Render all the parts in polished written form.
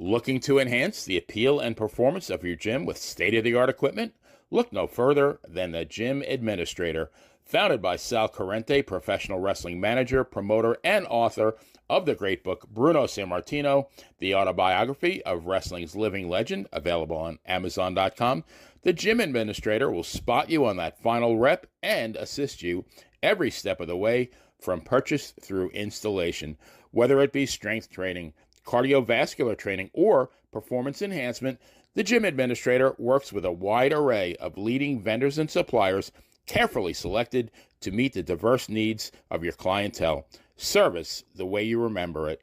Looking to enhance the appeal and performance of your gym with state-of-the-art equipment? Look no further than the Gym Administrator. Founded by Sal Corrente, professional wrestling manager, promoter, and author of the great book Bruno Sammartino, the autobiography of wrestling's living legend, available on Amazon.com, the Gym Administrator will spot you on that final rep and assist you every step of the way from purchase through installation. Whether it be strength training, cardiovascular training, or performance enhancement, the Gym Administrator works with a wide array of leading vendors and suppliers carefully selected to meet the diverse needs of your clientele. Service the way you remember it.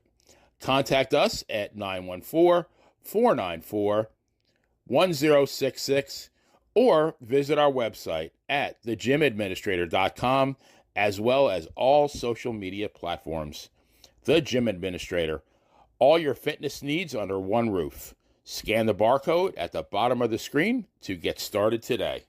Contact us at 914-494-1066 or visit our website at thegymadministrator.com, as well as all social media platforms. The Gym Administrator. All your fitness needs under one roof. Scan the barcode at the bottom of the screen to get started today.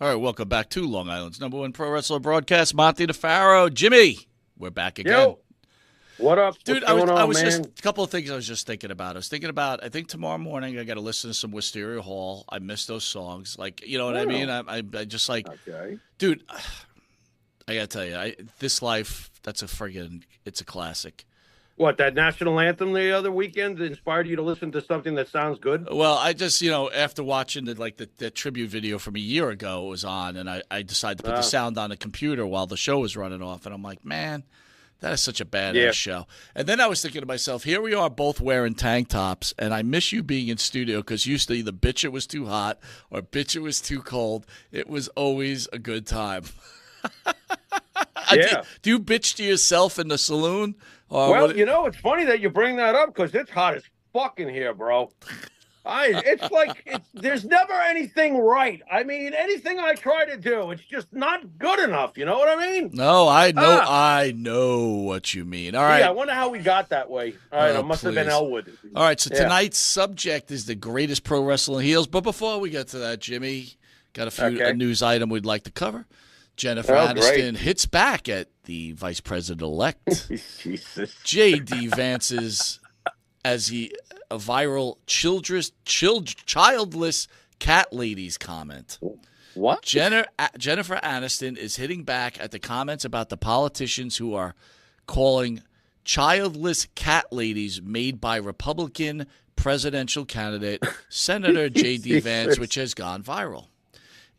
All right, welcome back to Long Island's number one pro wrestler broadcast, Monte The Pharaoh. Jimmy, we're back again. Yo, what up? Dude, What's going on, I was man? just a couple of things I was just thinking about. I think tomorrow morning I got to listen to some Wisteria Hall. I miss those songs. Like, you know what I mean? I just like, Okay. dude, I got to tell you, This Life, it's a classic. What, that national anthem the other weekend inspired you to listen to something that sounds good? Well, I just, after watching the tribute video from a year ago, it was on, and I decided to put the sound on the computer while the show was running off, and I'm like, man, that is such a badass show. And then I was thinking to myself, here we are both wearing tank tops, and I miss you being in studio because used to either bitch it was too hot or bitch it was too cold. It was always a good time. Yeah. Do you bitch to yourself in the saloon? Well, it's funny that you bring that up because it's hot as fuck in here, bro. There's never anything right. I mean, anything I try to do, it's just not good enough. You know what I mean? No, I know what you mean. All right. Yeah, I wonder how we got that way. All right, it must have been Elwood. All right, so tonight's subject is the greatest pro wrestling heels. But before we get to that, Jimmy, got a news item we'd like to cover. Jennifer Aniston hits back at the vice president-elect. Jesus. J.D. Vance's a viral childless cat ladies comment. What? Jennifer Aniston is hitting back at the comments about the politicians who are calling childless cat ladies made by Republican presidential candidate Senator J.D. Vance, which has gone viral.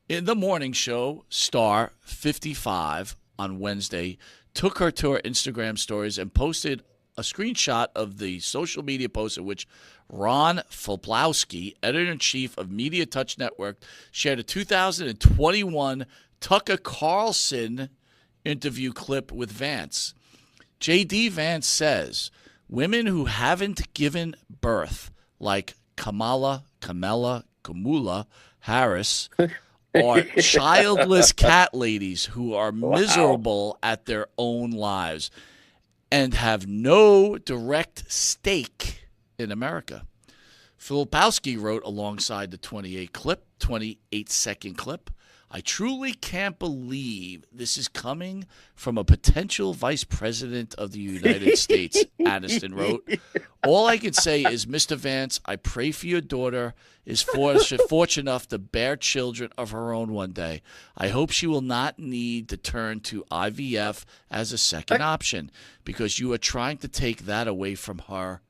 In the morning show, Star 55 on Wednesday took her to her Instagram stories and posted a screenshot of the social media post in which Ron Foblowski, editor-in-chief of Media Touch Network, shared a 2021 Tucker Carlson interview clip with Vance. J.D. Vance says, women who haven't given birth, like Kamala Harris, are childless cat ladies who are miserable at their own lives and have no direct stake in America. Filipowski wrote alongside the 28-second clip, I truly can't believe this is coming from a potential vice president of the United States, Aniston wrote. All I can say is, Mr. Vance, I pray for your daughter is fortunate enough to bear children of her own one day. I hope she will not need to turn to IVF as a second option because you are trying to take that away from her,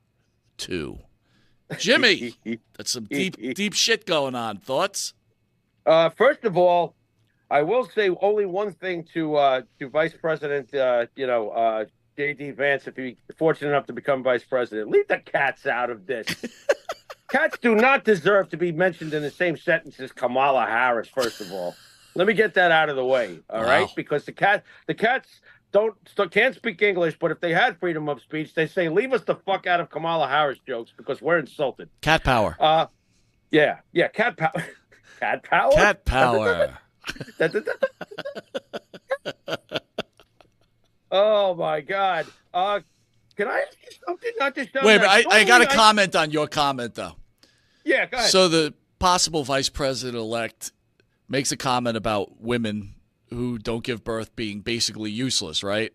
too. Jimmy, that's some deep shit going on. Thoughts? First of all, I will say only one thing to Vice President, J.D. Vance, if he's fortunate enough to become Vice President. Leave the cats out of this. Cats do not deserve to be mentioned in the same sentence as Kamala Harris. First of all, let me get that out of the way. All right, Wow. because the cats can't speak English, but if they had freedom of speech, they say leave us the fuck out of Kamala Harris jokes because we're insulted. Cat power. Yeah, cat power. Cat power. Cat power. Oh my God. Can I ask you something? Not just Wait, but I got to comment on your comment though. Yeah, go ahead. So the possible vice president-elect makes a comment about women who don't give birth being basically useless, right?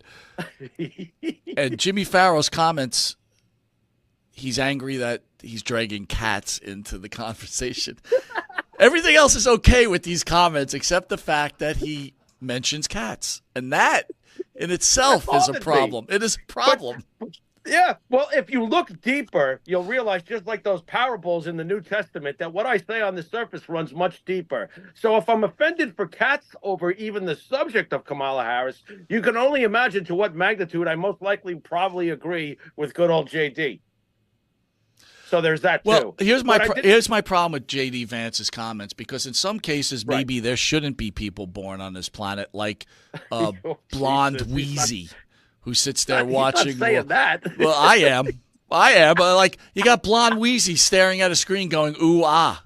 And Jimmy Farrow's comments, he's angry that he's dragging cats into the conversation. Everything else is okay with these comments except the fact that he mentions cats. And that in itself is a problem. It is a problem. Yeah, well, if you look deeper, you'll realize, just like those parables in the New Testament, that what I say on the surface runs much deeper. So if I'm offended for cats over even the subject of Kamala Harris, you can only imagine to what magnitude I most likely probably agree with good old JD. So there's that too. Well, here's my problem with JD Vance's comments, because in some cases maybe there shouldn't be people born on this planet, like Blonde Wheezy, who sits there watching. He's not saying that. Well, I am, but like you got Blonde Wheezy staring at a screen going ooh ah.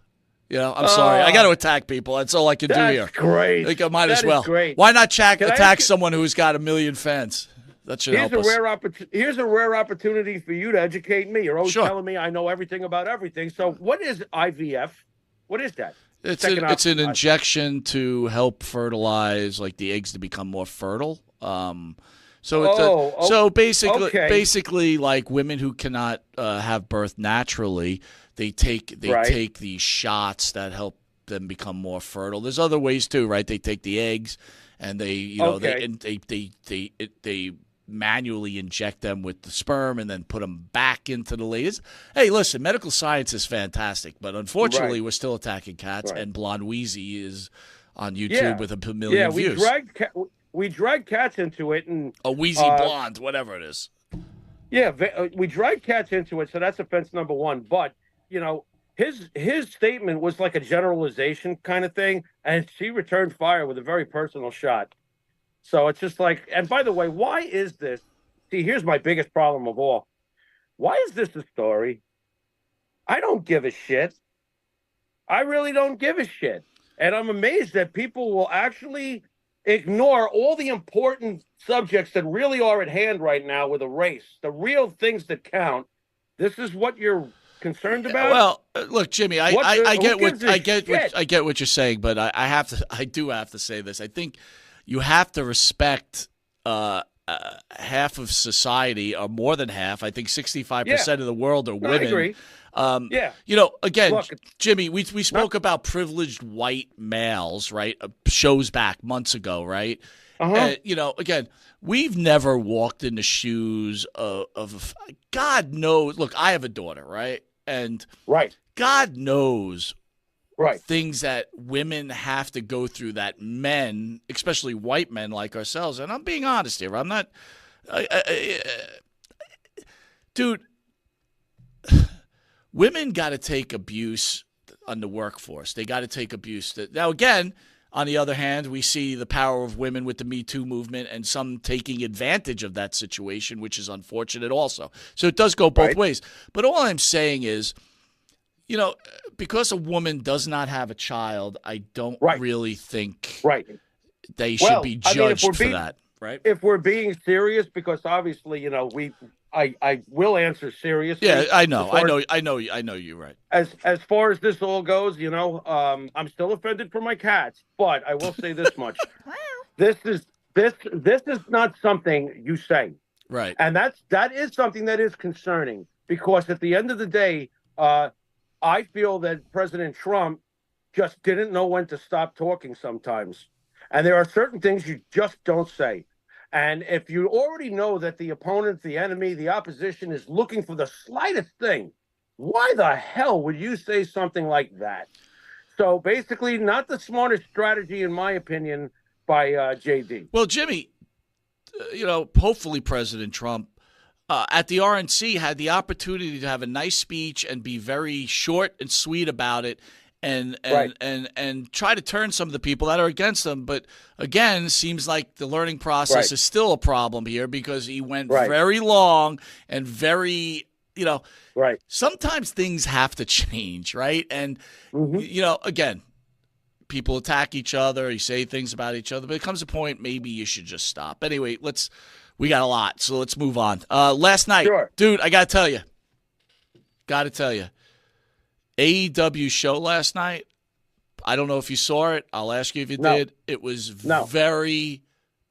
You know, I'm sorry, I got to attack people. That's all I can do here. That's great. I think I might as well. Great. Why not attack someone who's got 1 million fans? That should help us. Here's a rare opportunity for you to educate me. You're always telling me I know everything about everything. So what is IVF? What is that? It's an injection to help fertilize, like, the eggs to become more fertile. So basically, like, women who cannot have birth naturally, they take these shots that help them become more fertile. There's other ways too, right? They take the eggs and they manually inject them with the sperm and then put them back into the ladies. Hey, listen, medical science is fantastic, but unfortunately we're still attacking cats, and Blonde Wheezy is on YouTube with 1 million views. We dragged cats into it, and a Wheezy Blonde, whatever it is. Yeah, we dragged cats into it, so that's offense number one. But, you know, his statement was like a generalization kind of thing, and she returned fire with a very personal shot. So it's just like, and by the way, why is this? See, here's my biggest problem of all. Why is this a story? I don't give a shit. I really don't give a shit. And I'm amazed that people will actually ignore all the important subjects that really are at hand right now with a race, the real things that count. This is what you're concerned about? Well, look, Jimmy, I get what you're saying, but I do have to say this. I think you have to respect half of society, or more than half. I think 65% of the world are women. I agree. You know, again, look, Jimmy, we spoke about privileged white males, right? Shows back months ago, right? You know, again, we've never walked in the shoes of God knows. Look, I have a daughter, right? And God knows things that women have to go through that men, especially white men like ourselves, and I'm being honest here. I'm not, dude. Women got to take abuse on the workforce. They got to take abuse. Now, again, on the other hand, we see the power of women with the Me Too movement and some taking advantage of that situation, which is unfortunate also. So it does go both ways. But all I'm saying is, you know, because a woman does not have a child, I don't really think they should be judged for that. Right? If we're being serious, because obviously, you know, I will answer seriously. Yeah, I know you're right. As far as this all goes, you know, I'm still offended for my cats, but I will say this much: this is not something you say, right? And that is something that is concerning, because at the end of the day, I feel that President Trump just didn't know when to stop talking sometimes, and there are certain things you just don't say. And if you already know that the opponent, the enemy, the opposition is looking for the slightest thing, why the hell would you say something like that? So basically, not the smartest strategy, in my opinion, by JD. Well, Jimmy, hopefully President Trump at the RNC had the opportunity to have a nice speech and be very short and sweet about it, and Right. and try to turn some of the people that are against them. But again, seems like the learning process Right. is still a problem here because he went Right. very long and very, Right. sometimes things have to change, right? And Hmm. again, people attack each other, you say things about each other, but it comes a point maybe you should just stop. Anyway, we got a lot, so let's move on. Last night, Sure. dude, I got to tell you, AEW show last night, I don't know if you saw it. I'll ask you if you No. did. It was No. very,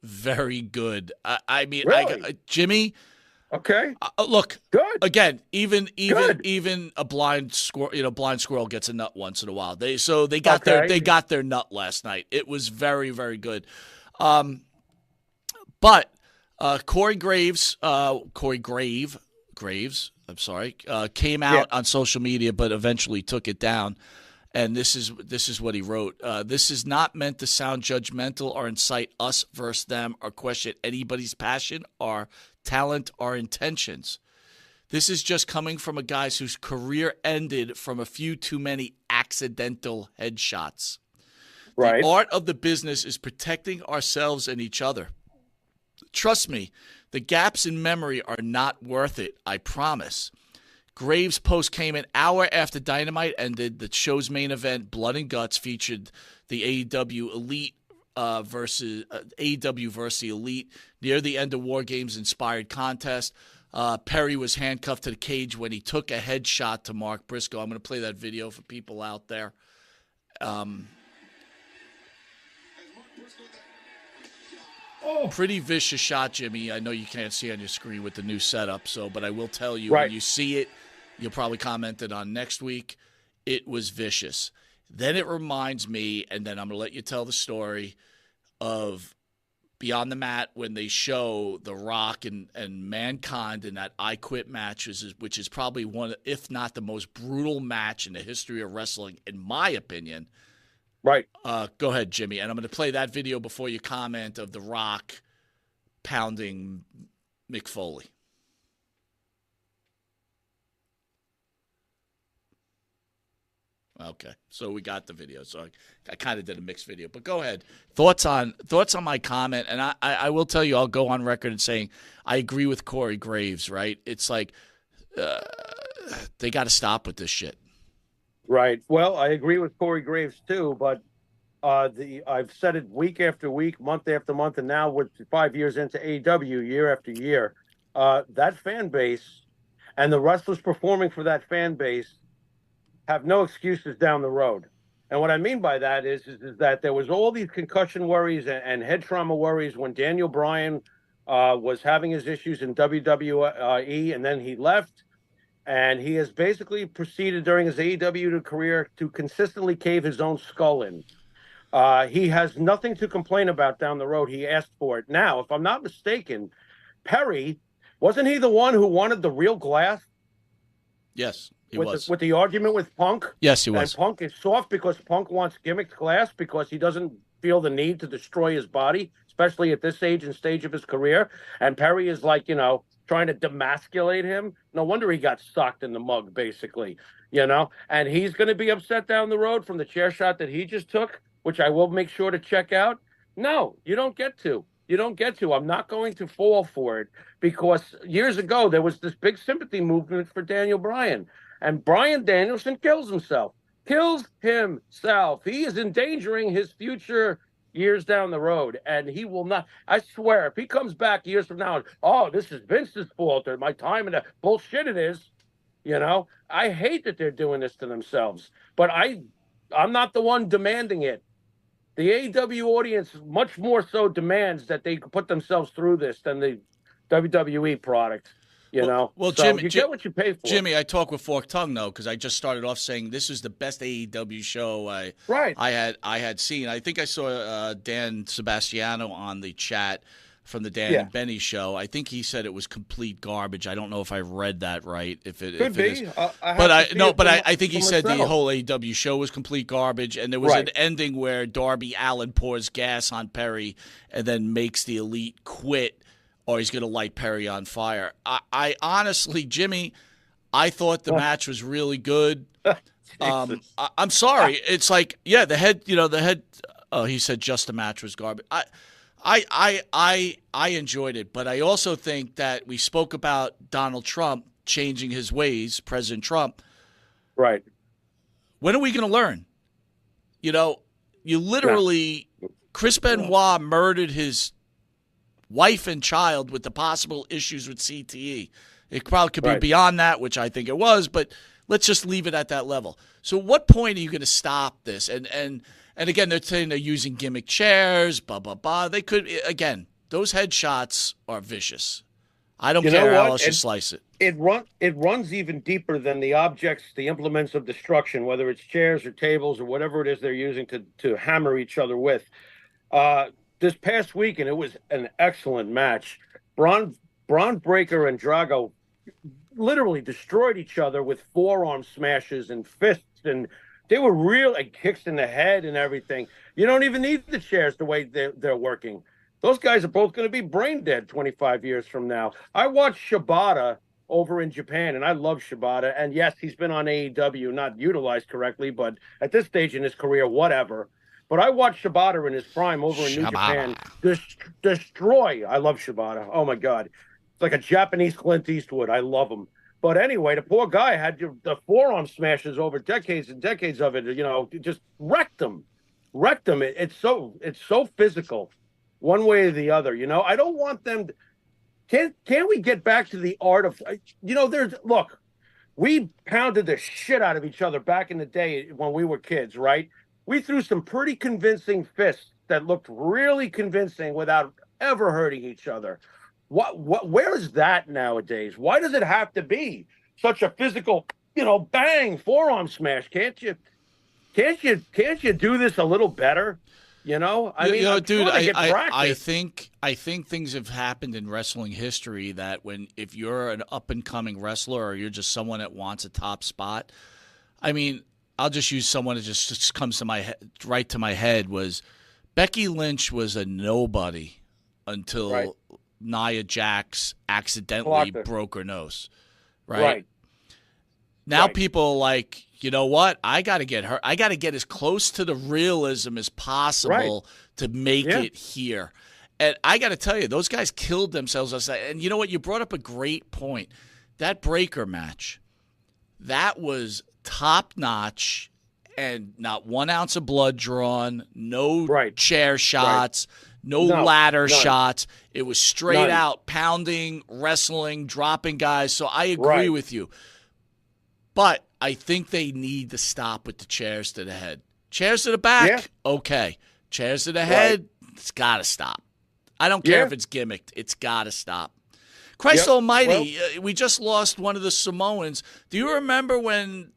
very good. I mean, Really? Jimmy, Okay. look, Good. again, even Good. a blind squirrel gets a nut once in a while. They got Okay. their nut last night. It was very, very good. But Graves, I'm sorry, came Yeah. out on social media, but eventually took it down. And this is what he wrote. This is not meant to sound judgmental or incite us versus them or question anybody's passion or talent or intentions. This is just coming from a guy whose career ended from a few too many accidental headshots. The Right. art of the business is protecting ourselves and each other. Trust me, the gaps in memory are not worth it, I promise. Graves' post came an hour after Dynamite ended. The show's main event, Blood and Guts, featured the AEW Elite versus AEW versus the Elite near the end of War Games inspired contest. Perry was handcuffed to the cage when he took a headshot to Mark Briscoe. I'm going to play that video for people out there. Pretty vicious shot, Jimmy. I know you can't see on your screen with the new setup, but I will tell you, Right. when you see it, you'll probably comment it on next week. It was vicious. Then it reminds me, and then I'm going to let you tell the story of Beyond the Mat when they show The Rock and Mankind in that I Quit match, which is probably one, if not the most brutal match in the history of wrestling, in my opinion. Right. Go ahead, Jimmy. And I'm going to play that video before you comment of The Rock pounding Mick Foley. Okay, so we got the video. So I kind of did a mixed video, but go ahead. Thoughts on my comment, and I will tell you, I'll go on record and saying I agree with Corey Graves. Right? It's like they got to stop with this shit. Right. Well, I agree with Corey Graves too, but I've said it week after week, month after month, and now with 5 years into AEW, year after year, that fan base and the wrestlers performing for that fan base have no excuses down the road. And what I mean by that is that there was all these concussion worries and head trauma worries when Daniel Bryan was having his issues in WWE, and then he left. And he has basically proceeded during his AEW career to consistently cave his own skull in. He has nothing to complain about down the road. He asked for it. Now, if I'm not mistaken, Perry, wasn't he the one who wanted the real glass? Yes, he with was. with the argument with Punk? Yes, he was. And Punk is soft because Punk wants gimmicked glass because he doesn't feel the need to destroy his body, especially at this age and stage of his career. And Perry is like, trying to demasculate him. No wonder he got socked in the mug, basically, and he's going to be upset down the road from the chair shot that he just took, which I will make sure to check out. No, you don't get to. You don't get to. I'm not going to fall for it because years ago, there was this big sympathy movement for Daniel Bryan, and Bryan Danielson kills himself. He is endangering his future years down the road, and he will not. I swear, if he comes back years from now, and this is Vince's fault or my time and the bullshit it is, I hate that they're doing this to themselves, but I'm not the one demanding it. The AEW audience much more so demands that they put themselves through this than the WWE product. Well, so Jimmy, you get what you pay for. Jimmy, I talk with forked tongue though, because I just started off saying this is the best AEW show Right. I had seen. I think I saw Dan Sebastiano on the chat from the Dan and Benny show. I think he said it was complete garbage. I don't know if I read that right. Could be. I think he said the whole AEW show was complete garbage, and there was an ending where Darby Allin pours gas on Perry and then makes the Elite quit, or he's going to light Perry on fire. I honestly, Jimmy, I thought the match was really good. I'm sorry. It's like, the head. Oh, he said just the match was garbage. I enjoyed it, but I also think that we spoke about Donald Trump changing his ways, President Trump. Right. When are we going to learn? You literally, Chris Benoit murdered his wife and child with the possible issues with CTE. It probably could be beyond that, which I think it was, but let's just leave it at that level. So what point are you going to stop this? And again, they're saying they're using gimmick chairs, blah, blah, blah. They could, again, those headshots are vicious. I don't care how else you slice it. It runs even deeper than the objects, the implements of destruction, whether it's chairs or tables or whatever it is they're using to hammer each other with. This past weekend, it was an excellent match. Braun Breaker and Drago literally destroyed each other with forearm smashes and fists, and they were real, and kicks in the head and everything. You don't even need the chairs the way they're working. Those guys are both going to be brain dead 25 years from now. I watched Shibata over in Japan, and I love Shibata. And yes, he's been on AEW, not utilized correctly, but at this stage in his career, whatever. But I watched Shibata in his prime over in New Japan destroy. I love Shibata. Oh, my God. It's like a Japanese Clint Eastwood. I love him. But anyway, the poor guy had the forearm smashes over decades and decades of it. It just wrecked him. It's so physical, one way or the other. I don't want them. Can't we get back to the art of? Look, we pounded the shit out of each other back in the day when we were kids, right? We threw some pretty convincing fists that looked really convincing without ever hurting each other. Where is that nowadays? Why does it have to be such a physical, bang, forearm smash? Can't you do this a little better? I think things have happened in wrestling history that if you're an up and coming wrestler or you're just someone that wants a top spot, I mean, I'll just use someone that just comes to my head was Becky Lynch was a nobody until Nia Jax accidentally broke her nose. Right. Now people are like, you know what? I got to get her. I got to get as close to the realism as possible to make it here. And I got to tell you, those guys killed themselves. And you know what? You brought up a great point. That Breaker match, that was top notch, and not 1 ounce of blood drawn, no chair shots, no ladder shots. It was straight out pounding, wrestling, dropping guys. So I agree with you. But I think they need to stop with the chairs to the head. Chairs to the back, okay. Chairs to the head, it's got to stop. I don't care if it's gimmicked. It's got to stop. Christ almighty, we just lost one of the Samoans. Do you remember when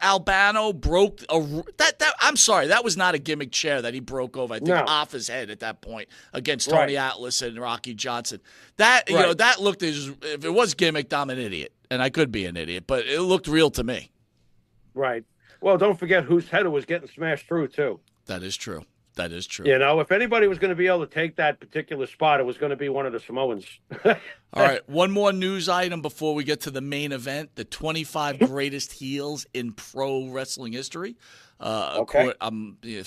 Albano broke I'm sorry, that was not a gimmick chair that he broke over, I think, off his head at that point against Tony Atlas and Rocky Johnson. That that looked as if it was gimmicked, I'm an idiot. And I could be an idiot, but it looked real to me. Right. Well, don't forget whose head it was getting smashed through, too. That is true. That is true. If anybody was going to be able to take that particular spot, it was going to be one of the Samoans. All right, one more news item before we get to the main event, the 25 greatest heels in pro wrestling history. So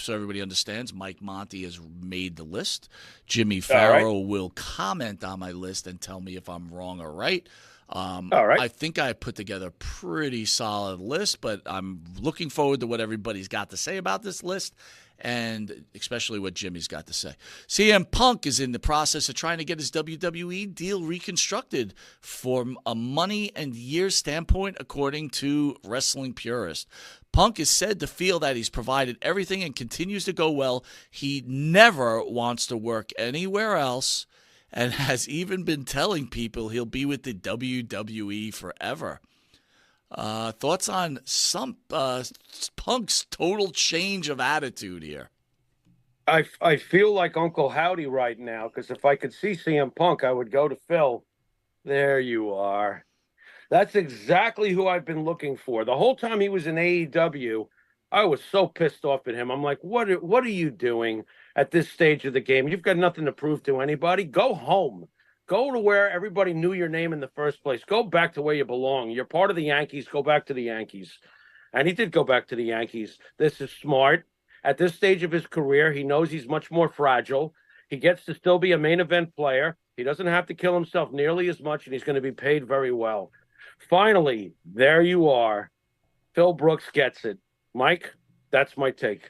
everybody understands, Mike Monty has made the list. Jimmy Farrow will comment on my list and tell me if I'm wrong or right. I think I put together a pretty solid list, but I'm looking forward to what everybody's got to say about this list, and especially what Jimmy's got to say. CM Punk is in the process of trying to get his WWE deal reconstructed from a money and years standpoint, according to Wrestling Purist. Punk is said to feel that he's provided everything and continues to go well. He never wants to work anywhere else, and has even been telling people he'll be with the WWE forever. Thoughts on some Punk's total change of attitude here? I feel like Uncle Howdy right now because if I could see CM Punk, I would go to Phil. There you are. That's exactly who I've been looking for. The whole time he was in AEW, I was so pissed off at him. I'm like, what are you doing at this stage of the game? You've got nothing to prove to anybody. Go home. Go to where everybody knew your name in the first place. Go back to where you belong. You're part of the Yankees. Go back to the Yankees. And he did go back to the Yankees. This is smart. At this stage of his career, he knows he's much more fragile. He gets to still be a main event player. He doesn't have to kill himself nearly as much, and he's going to be paid very well. Finally, there you are. Phil Brooks gets it. Mike, that's my take.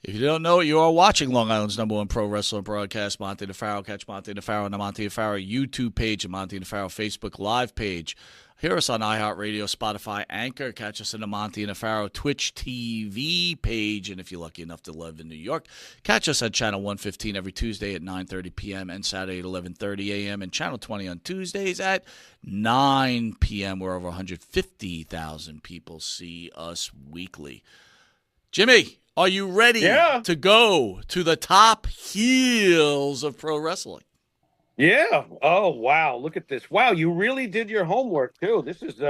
If you don't know it, you are watching Long Island's #1 pro wrestling broadcast, Monte The Pharaoh. Catch Monte The Pharaoh on the Monte The Pharaoh YouTube page and Monte The Pharaoh Facebook Live page. Hear us on iHeartRadio, Spotify, Anchor. Catch us on the Monte The Pharaoh Twitch TV page. And if you're lucky enough to live in New York, catch us on Channel 115 every Tuesday at 9:30 p.m. and Saturday at 11:30 a.m. and Channel 20 on Tuesdays at 9 p.m. where over 150,000 people see us weekly. Jimmy, are you ready to go to the top heels of pro wrestling? Yeah. Oh, wow. Look at this. Wow, you really did your homework, too. This is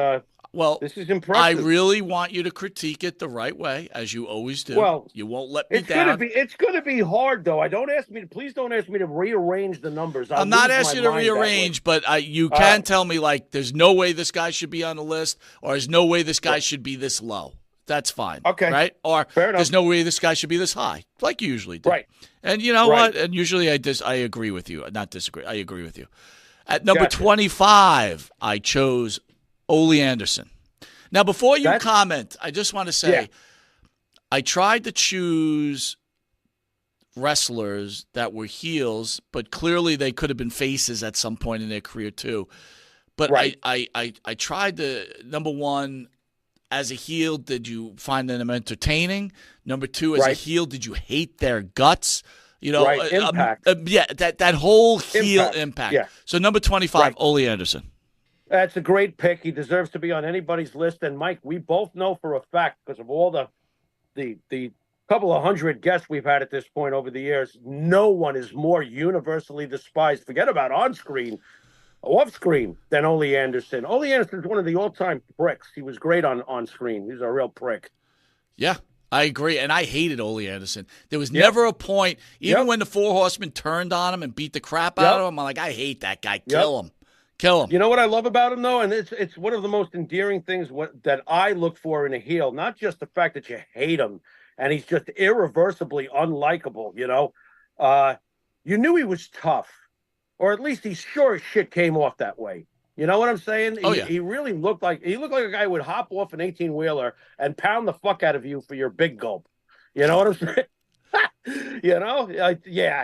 impressive. I really want you to critique it the right way, as you always do. Well, you won't let me down. It's gonna be hard, though. Please don't ask me to rearrange the numbers. I'm not asking you to rearrange, but you can tell me, like, there's no way this guy should be on the list, or there's no way this guy should be this low. That's fine. Okay. Right? Or fair enough. There's no way this guy should be this high, like you usually do. Right. And you know what? And usually I agree with you. Not disagree. I agree with you. At number 25, I chose Ole Anderson. Now, before you comment, I just want to say I tried to choose wrestlers that were heels, but clearly they could have been faces at some point in their career too. But I tried to, number one, as a heel, did you find them entertaining? Number two, as a heel, did you hate their guts? You know, impact. That whole heel impact. Yeah. So number 25, Ole Anderson. That's a great pick. He deserves to be on anybody's list. And Mike, we both know for a fact, because of all the couple of hundred guests we've had at this point over the years, no one is more universally despised. Forget about on screen. Off screen than Ole Anderson. Ole Anderson's one of the all-time pricks. He was great on screen. He's a real prick. Yeah, I agree. And I hated Ole Anderson. There was never a point, even when the Four Horsemen turned on him and beat the crap out of him, I'm like, I hate that guy. Kill him. Kill him. You know what I love about him, though? And it's one of the most endearing things that I look for in a heel. Not just the fact that you hate him and he's just irreversibly unlikable, you know? You knew he was tough. Or at least he sure as shit came off that way. You know what I'm saying? He really looked like a guy who would hop off an 18-wheeler and pound the fuck out of you for your big gulp. You know what I'm saying? You know?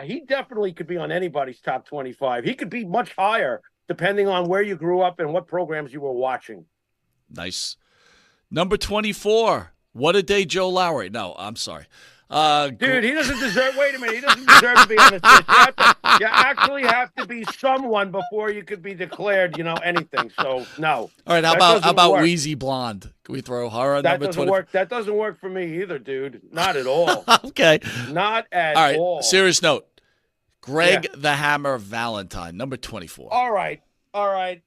He definitely could be on anybody's top 25. He could be much higher depending on where you grew up and what programs you were watching. Nice. Number 24. What a day, Joe Lowry. No, I'm sorry. Dude, he doesn't deserve. Wait a minute, he doesn't deserve to be on this list. You actually have to be someone before you could be declared, anything. So no. All right, how about Wheezy Blonde? Can we throw her on number 20? That doesn't work for me either, dude. Not at all. Okay. Not at all. Serious note. Greg the Hammer Valentine, number 24. All right.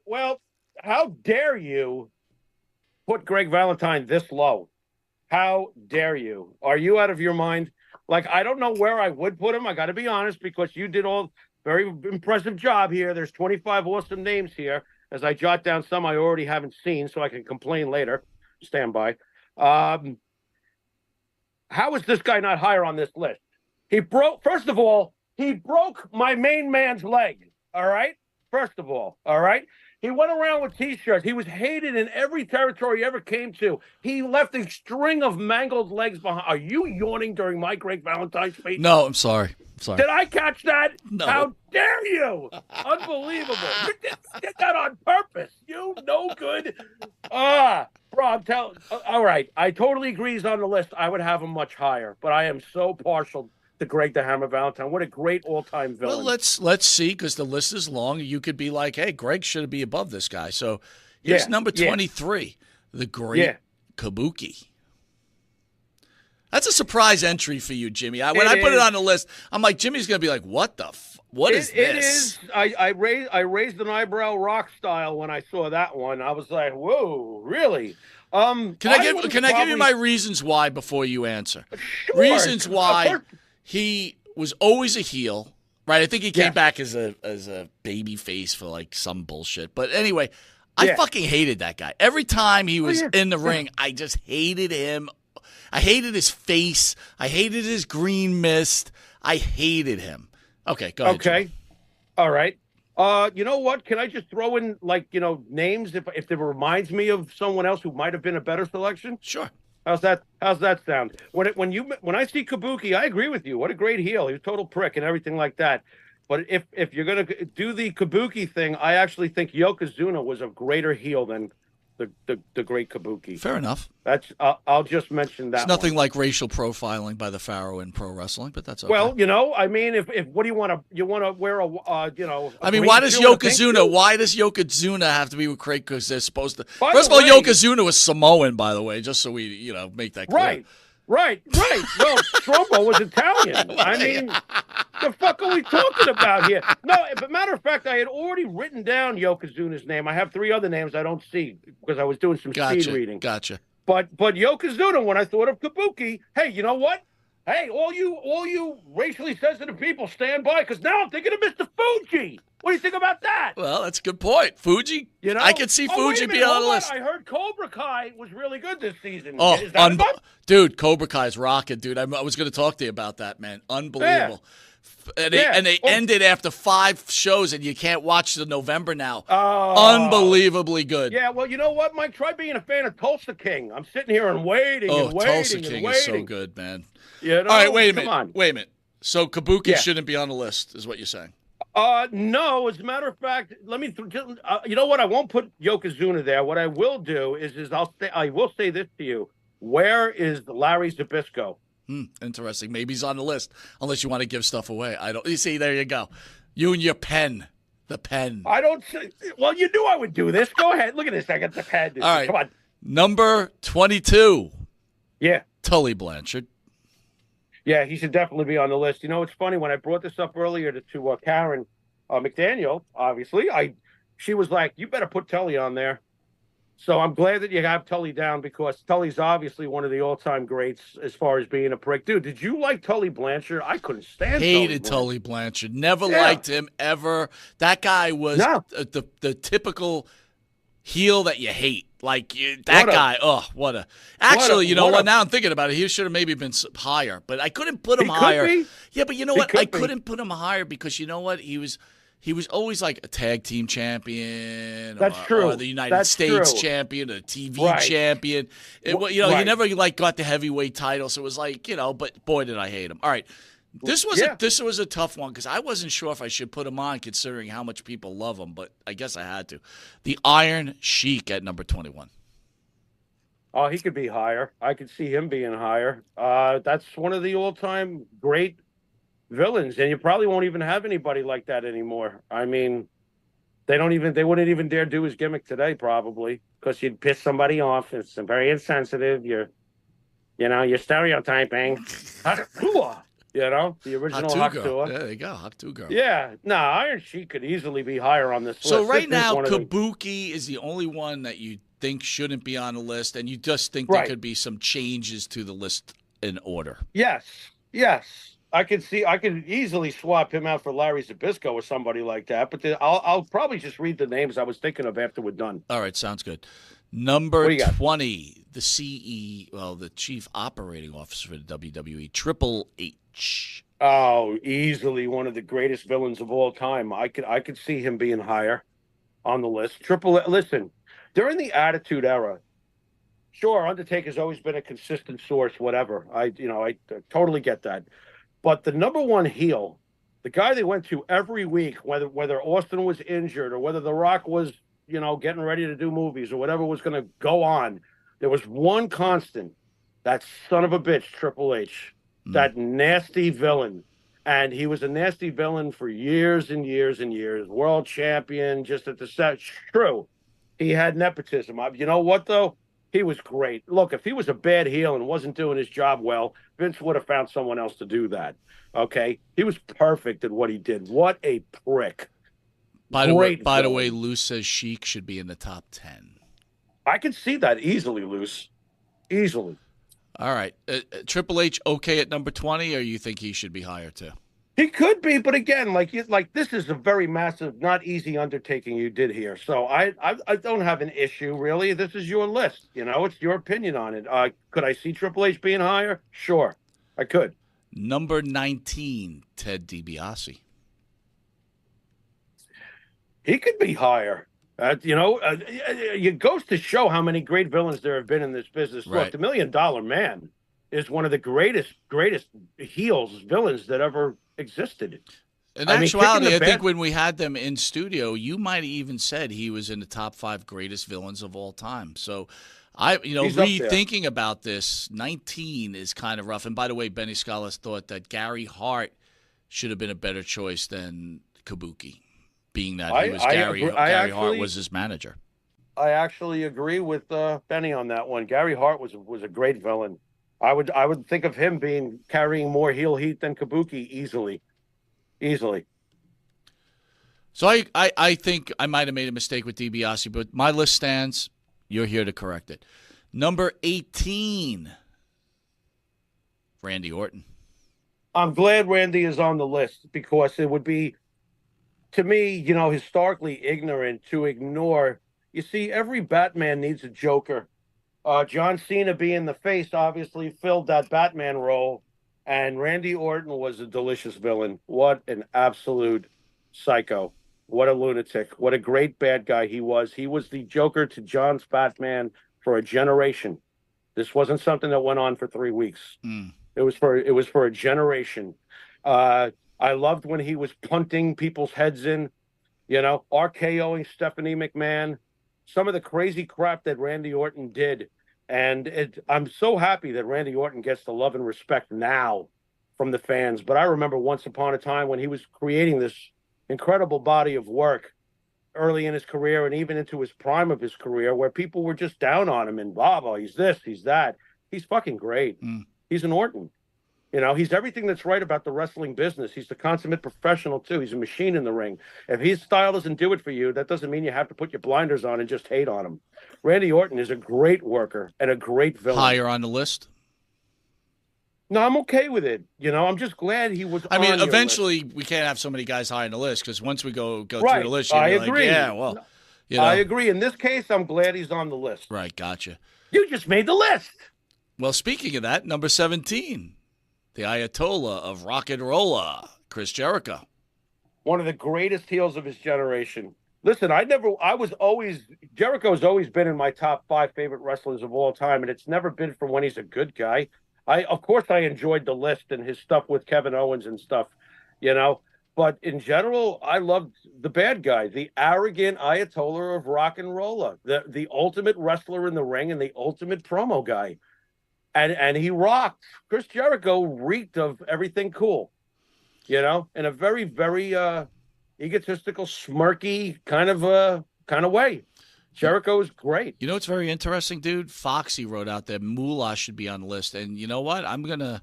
Well, how dare you put Greg Valentine this low? How dare you? Are you out of your mind? Like, I don't know where I would put him. I got to be honest, because you did all very impressive job here. There's 25 awesome names here. As I jot down some I already haven't seen, so I can complain later. Stand by. How is this guy not higher on this list? First of all, he broke my main man's leg. All right. First of all. All right. He went around with T-shirts. He was hated in every territory he ever came to. He left a string of mangled legs behind. Are you yawning during my Greg Valentine speech? No, I'm sorry. Did I catch that? No. How dare you? Unbelievable. You did that on purpose. You no good. Bro, I'm telling. All right. I totally agree he's on the list. I would have him much higher, but I am so partial to Greg the Hammer Valentine. What a great all-time villain. Well, let's see, because the list is long. You could be like, hey, Greg should be above this guy. So here's number 23, the Great Kabuki. That's a surprise entry for you, Jimmy. When I put it on the list, I'm like, Jimmy's going to be like, what the what is this? It is. I raised an eyebrow rock style when I saw that one. I was like, whoa, really? Can I give you my reasons why before you answer? Sure. Reasons why he was always a heel, right? I think he came back as a baby face for like some bullshit. But anyway, I fucking hated that guy. Every time he was in the ring, I just hated him. I hated his face. I hated his green mist. I hated him. Okay, go ahead. Okay. Jimmy. All right. You know what? Can I just throw in names if it reminds me of someone else who might have been a better selection? Sure. How's that sound? When I see Kabuki, I agree with you. What a great heel. He's a total prick and everything like that. But if you're gonna do the Kabuki thing, I actually think Yokozuna was a greater heel than the great Kabuki. Fair enough. That's I'll just mention that. It's nothing like racial profiling by the Pharaoh in pro wrestling, but that's okay. Well, I mean, if what do you want to wear a I mean, why does Yokozuna have to be with Craig? Because they're supposed to. First of all, Yokozuna was Samoan, by the way, just so we make that clear. Right. Well, Strombo was Italian. I mean, the fuck are we talking about here? No, but matter of fact, I had already written down Yokozuna's name. I have 3 other names I don't see because I was doing some speed reading. Gotcha. But Yokozuna, when I thought of Kabuki, hey, you know what? Hey, all you racially sensitive people, stand by, because now I'm thinking of Mr. Fuji. What do you think about that? Well, that's a good point. Fuji, I could see Fuji being on the list. I heard Cobra Kai was really good this season. Oh, dude, Cobra Kai's rocking, dude. I was going to talk to you about that, man. Unbelievable. Yeah. And they ended after 5 shows, and you can't watch the November now. Unbelievably good. Yeah, well, you know what, Mike? Try being a fan of Tulsa King. I'm sitting here and waiting and waiting. Tulsa King is so good, man. You know? All right, wait a minute. So Kabuki shouldn't be on the list, is what you're saying? No. As a matter of fact, let me. You know what? I won't put Yokozuna there. What I will do is I will say this to you. Where is Larry Zbyszko? Interesting. Maybe he's on the list, unless you want to give stuff away. I don't. You see, there you go. You and your pen. The pen. I don't. Well, you knew I would do this. Go ahead. Look at this. I got the pen. All right. Come on. Number 22. Yeah. Tully Blanchard. Yeah, he should definitely be on the list. You know, it's funny, when I brought this up earlier to Karen McDaniel, obviously, she was like, you better put Tully on there. So I'm glad that you have Tully down, because Tully's obviously one of the all-time greats as far as being a prick. Dude, did you like Tully Blanchard? I couldn't stand Hated Tully Blanchard. Never liked him, ever. That guy was the typical heel that you hate. Like, that guy, what a... Actually, you know what? Now I'm thinking about it. He should have maybe been higher, but I couldn't put him higher. Yeah, but you know what? I couldn't put him higher because, you know what? He was always like a tag team champion. That's true. Or the United States champion, a TV champion. He never got the heavyweight title, so it was like, but boy, did I hate him. All right. This was a tough one because I wasn't sure if I should put him on, considering how much people love him, but I guess I had to. The Iron Sheik at number 21. Oh, he could be higher. I could see him being higher. That's one of the all-time great villains, and you probably won't even have anybody like that anymore. I mean, they wouldn't even dare do his gimmick today, probably, because you'd piss somebody off. It's very insensitive. You're stereotyping. The original Hakuga. Yeah, there you go, Hakuga. Yeah, no, Iron Sheik could easily be higher on this list. So right now, Kabuki is the only one that you think shouldn't be on the list, and you just think there could be some changes to the list in order. Yes. I could easily swap him out for Larry Zbyszko or somebody like that, but I'll probably just read the names I was thinking of after we're done. All right, sounds good. Number 20, the Chief Operating Officer for the WWE, Triple H. Oh, easily one of the greatest villains of all time. I could see him being higher on the list. Listen, during the Attitude Era, sure, Undertaker's always been a consistent source, whatever. I totally get that. But the number one heel, the guy they went to every week, whether Austin was injured or whether The Rock was, getting ready to do movies or whatever was going to go on, there was one constant. That son of a bitch, Triple H, that nasty villain. And he was a nasty villain for years and years and years. World champion, just at the set. True, he had nepotism. You know what, though? He was great. Look, if he was a bad heel and wasn't doing his job well, Vince would have found someone else to do that. Okay, he was perfect at what he did. What a prick! Great By the way, villain. Lou says Sheik should be in the top 10. I can see that easily, Luce. Easily. All right. Triple H okay at number 20, or you think he should be higher too? He could be, but again, like this is a very massive, not easy undertaking you did here. So I don't have an issue really. This is your list, it's your opinion on it. Could I see Triple H being higher? Sure, I could. Number 19, Ted DiBiase. He could be higher. It goes to show how many great villains there have been in this business. Right. Look, the $1 Million Man is one of the greatest villains that ever existed. In actuality, I think when we had them in studio, you might have even said he was in the top 5 greatest villains of all time. So, rethinking about this, 19 is kind of rough. And by the way, Benny Scholars thought that Gary Hart should have been a better choice than Kabuki, being that Gary Hart was his manager. I actually agree with Benny on that one. Gary Hart was a great villain. I would think of him carrying more heel heat than Kabuki easily. So I think I might have made a mistake with DiBiase, but my list stands. You're here to correct it. Number 18, Randy Orton. I'm glad Randy is on the list because it would be, to me, historically ignorant to ignore. You see, every Batman needs a Joker. John Cena being the face obviously filled that Batman role, and Randy Orton was a delicious villain. What an absolute psycho. What a lunatic. What a great bad guy he was. He was the Joker to John's Batman for a generation. This wasn't something that went on for 3 weeks. It was for a generation. I loved when he was punting people's heads in, RKOing Stephanie McMahon, some of the crazy crap that Randy Orton did. And I'm so happy that Randy Orton gets the love and respect now from the fans. But I remember once upon a time when he was creating this incredible body of work early in his career and even into his prime of his career, where people were just down on him and blah, blah, he's this, he's that. He's fucking great. He's an Orton. He's everything that's right about the wrestling business. He's the consummate professional, too. He's a machine in the ring. If his style doesn't do it for you, that doesn't mean you have to put your blinders on and just hate on him. Randy Orton is a great worker and a great villain. Higher on the list? No, I'm okay with it. I'm just glad he was I mean, eventually we can't have so many guys high on the list because once we go through the list, you're I agree. yeah, well, I agree. In this case, I'm glad he's on the list. Right, gotcha. You just made the list. Well, speaking of that, number 17. The Ayatollah of rock and roller, Chris Jericho. One of the greatest heels of his generation. Listen, Jericho's always been in my top 5 favorite wrestlers of all time, and it's never been from when he's a good guy. Of course, I enjoyed the list and his stuff with Kevin Owens and stuff, but in general, I loved the bad guy, the arrogant Ayatollah of rock and roller, the ultimate wrestler in the ring and the ultimate promo guy. And he rocked. Chris Jericho reeked of everything cool, in a very, very egotistical, smirky kind of way. Jericho is great. You know what's very interesting, dude? Foxy wrote out that Moolah should be on the list. And you know what? I'm going to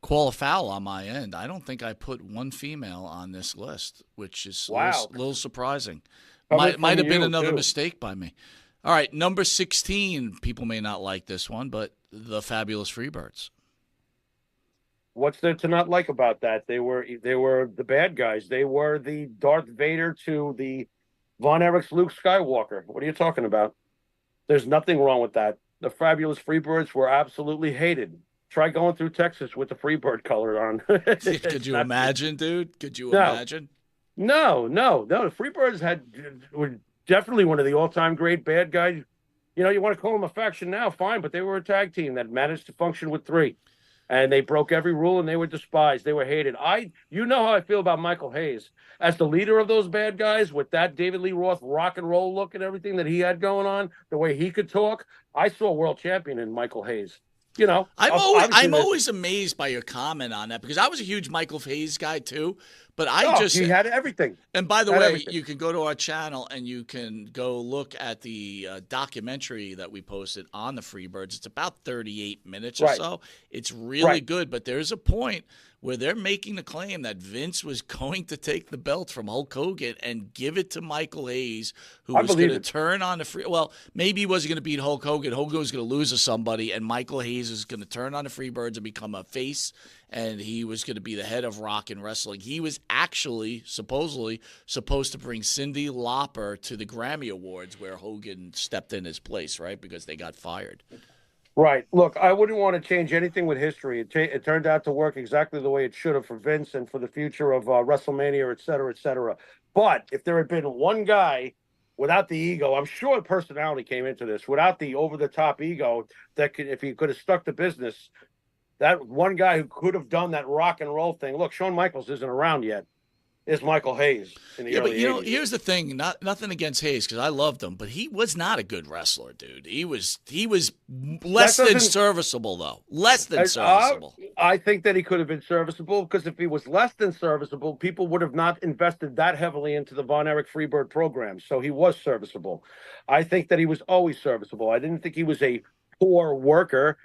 call a foul on my end. I don't think I put one female on this list, which is a little surprising. Might have been another mistake by me. All right, number 16. People may not like this one, but the Fabulous Freebirds. What's there to not like about that? They were the bad guys. They were the Darth Vader to the Von Erich's Luke Skywalker. What are you talking about? There's nothing wrong with that. The Fabulous Freebirds were absolutely hated. Try going through Texas with the Freebird color on. Could you imagine, dude? Could you imagine? No. The Freebirds were definitely one of the all-time great bad guys. You want to call them a faction now, fine, but they were a tag team that managed to function with 3. And they broke every rule, and they were despised. They were hated. You know how I feel about Michael Hayes. As the leader of those bad guys, with that David Lee Roth rock and roll look and everything that he had going on, the way he could talk, I saw a world champion in Michael Hayes. I'm always amazed by your comment on that because I was a huge Michael Hayes guy too. But he had everything. And by the way, you can go to our channel and you can go look at the documentary that we posted on the Freebirds. It's about 38 minutes or so. It's really good, but there's a point where they're making the claim that Vince was going to take the belt from Hulk Hogan and give it to Michael Hayes, who was going to turn on the well, maybe he wasn't going to beat Hulk Hogan. Hogan was going to lose to somebody, and Michael Hayes was going to turn on the Freebirds and become a face, and he was going to be the head of Rock and Wrestling. He was actually, supposedly, supposed to bring Cyndi Lauper to the Grammy Awards where Hogan stepped in his place, right, because they got fired. Right. Look, I wouldn't want to change anything with history. It turned out to work exactly the way it should have for Vince and for the future of WrestleMania, et cetera, et cetera. But if there had been one guy without the ego, I'm sure personality came into this, without the over-the-top ego, that could, if he could have stuck to business, that one guy who could have done that rock and roll thing. Look, Shawn Michaels isn't around yet. Is Michael Hayes in the early but you know, 80s. here's the thing. Nothing against Hayes because I loved him, but he was not a good wrestler, dude. He was less than serviceable, though. Less than serviceable. I think that he could have been serviceable because if he was less than serviceable, people would have not invested that heavily into the Von Erich Freebird program. So he was serviceable. I think that he was always serviceable. I didn't think he was a poor worker.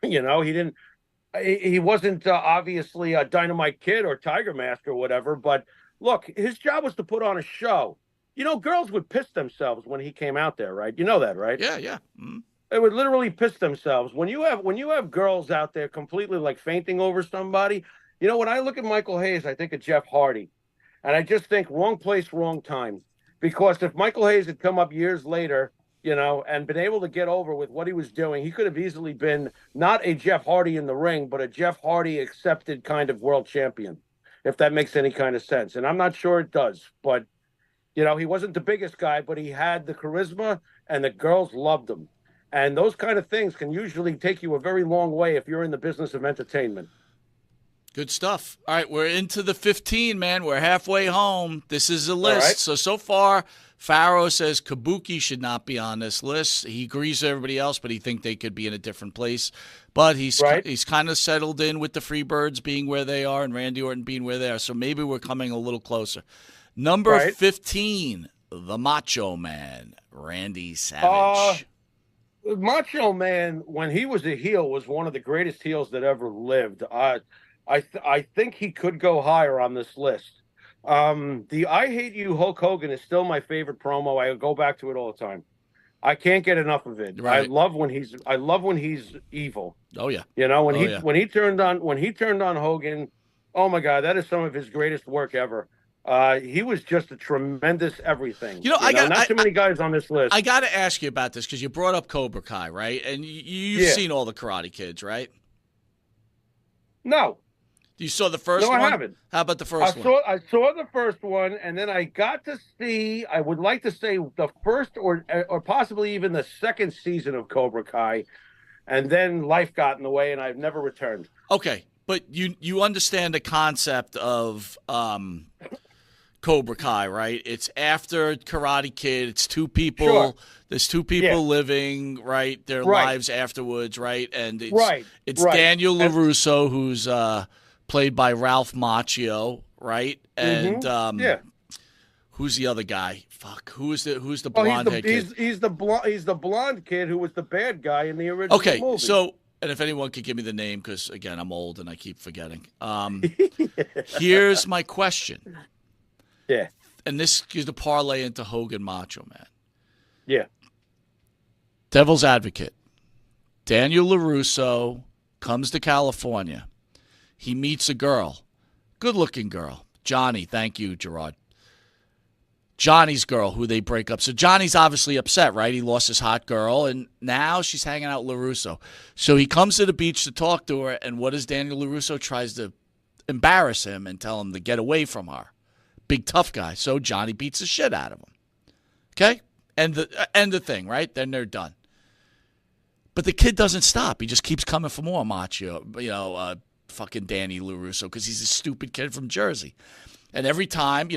You know, he wasn't obviously a Dynamite Kid or Tiger Mask or whatever, but look, his job was to put on a show. You know, girls would piss themselves when he came out there, right? You know that, right? Yeah, yeah. Mm-hmm. They would literally piss themselves. When you have girls out there completely like fainting over somebody, you know, when I look at Michael Hayes, I think of Jeff Hardy. And I just think wrong place, wrong time. Because if Michael Hayes had come up years later, you know, and been able to get over with what he was doing, he could have easily been not a Jeff Hardy in the ring, but a Jeff Hardy accepted kind of world champion, if that makes any kind of sense. And I'm not sure it does, but, you know, he wasn't the biggest guy, but he had the charisma and the girls loved him. And those kind of things can usually take you a very long way if you're in the business of entertainment. Good stuff. All right, we're into the 15, man. We're halfway home. This is a list. Right. So far, Pharaoh says Kabuki should not be on this list. He agrees with everybody else, but he thinks they could be in a different place. But he's kind of settled in with the Freebirds being where they are and Randy Orton being where they are. So maybe we're coming a little closer. Number 15, the Macho Man, Randy Savage. Macho Man, when he was a heel, was one of the greatest heels that ever lived. I think he could go higher on this list. The I Hate You Hulk Hogan is still my favorite promo. I go back to it all the time. I can't get enough of it. Right. I love when he's evil. Oh yeah. You know, when he turned on Hogan, oh my God, that is some of his greatest work ever. He was just a tremendous everything. You know, not too many guys on this list. I got to ask you about this because you brought up Cobra Kai, right? And you've seen all the Karate Kids, right? No. You saw the first one? No, I haven't. How about the first one? I saw the first one, and then I got to see, I would like to say, the first or possibly even the second season of Cobra Kai, and then life got in the way, and I've never returned. Okay, but you understand the concept of Cobra Kai, right? It's after Karate Kid. It's two people. Sure. There's two people living, right? Their lives afterwards, right? And it's Daniel LaRusso, who's played by Ralph Macchio, right? And who's the other guy? Fuck, who's the blonde head kid? He's the blonde kid who was the bad guy in the original movie. Okay, so and if anyone could give me the name, because again I'm old and I keep forgetting. Here's my question. Yeah, and this is the parlay into Hogan Macho Man. Yeah, Devil's advocate. Daniel LaRusso comes to California. He meets a girl, good-looking girl. Johnny, thank you, Gerard. Johnny's girl, who they break up. So Johnny's obviously upset, right? He lost his hot girl, and now she's hanging out with LaRusso. So he comes to the beach to talk to her, and what does Daniel LaRusso? Tries to embarrass him and tell him to get away from her. Big tough guy. So Johnny beats the shit out of him. Okay? End the thing, right? Then they're done. But the kid doesn't stop. He just keeps coming for more Macho, fucking Danny LaRusso, because he's a stupid kid from Jersey. And every time,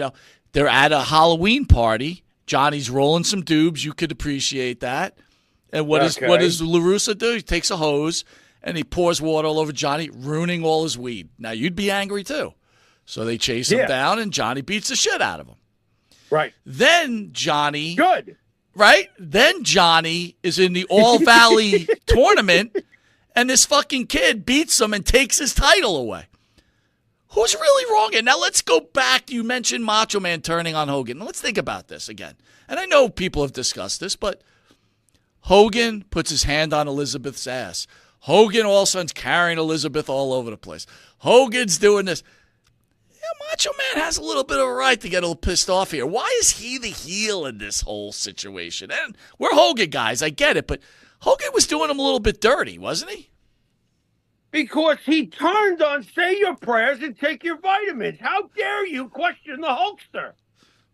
they're at a Halloween party, Johnny's rolling some dubs. You could appreciate that. And what does LaRusso do? He takes a hose and he pours water all over Johnny, ruining all his weed. Now, you'd be angry too. So they chase him down, and Johnny beats the shit out of him. Right. Then Johnny. Good. Right? Then Johnny is in the All Valley tournament, and this fucking kid beats him and takes his title away. Who's really wrong? And now let's go back. You mentioned Macho Man turning on Hogan. Now let's think about this again. And I know people have discussed this, but Hogan puts his hand on Elizabeth's ass. Hogan all of a sudden's carrying Elizabeth all over the place. Hogan's doing this. Yeah, Macho Man has a little bit of a right to get a little pissed off here. Why is he the heel in this whole situation? And we're Hogan guys, I get it, but Hogan was doing him a little bit dirty, wasn't he? Because he turned on Say Your Prayers and Take Your Vitamins. How dare you question the Hulkster?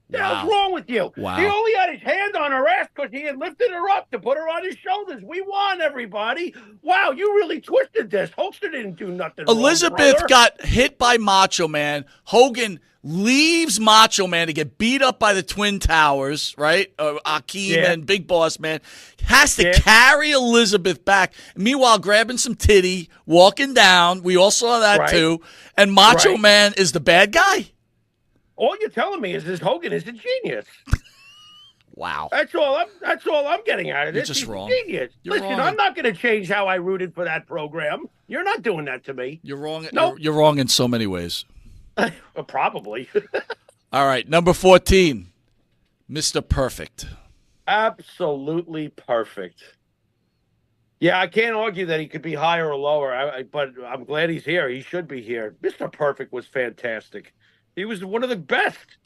What the hell's wrong with you? Wow. He only had his hand on her ass because he had lifted her up to put her on his shoulders. We won, everybody. Wow, you really twisted this. Hulkster didn't do nothing Elizabeth wrong, got hit by Macho Man. Hogan leaves Macho Man to get beat up by the Twin Towers, right? Akeem and Big Boss Man. Has to carry Elizabeth back. Meanwhile, grabbing some titty, walking down. We all saw that too. And Macho Man is the bad guy? All you're telling me is this Hogan is a genius. Wow. That's all I'm getting out of this. You're just He's wrong. A genius. Listen, wrong. I'm not going to change how I rooted for that program. You're not doing that to me. You're wrong. Nope. You're wrong in so many ways. Probably. All right, number 14, Mr. Perfect. Absolutely perfect. Yeah, I can't argue that he could be higher or lower, but I'm glad he's here. He should be here. Mr. Perfect was fantastic. He was one of the best.